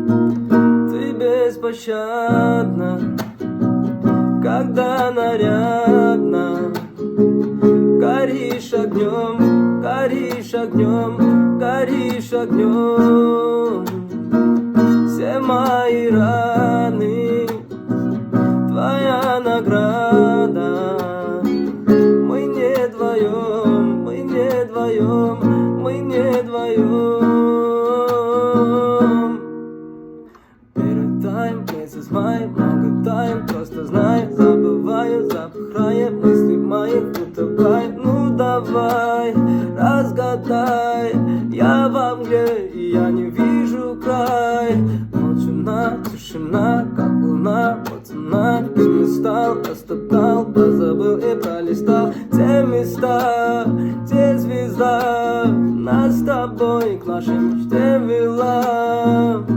Ты беспощадна, когда нарядно горишь огнем, горишь огнем, горишь огнем. Все мои раны твоя награда. Мы не вдвоем, мы не вдвоем, мы не вдвоем. Первый тайм, месяц май, много тайм, просто знай, забываю запах рая, мысли мои будто бай. Ну давай, разгадай, я во мгле, и я не вижу край. Молчана, тишина, как луна, вот она, кем я стал, остатал, позабыл и пролистал те места,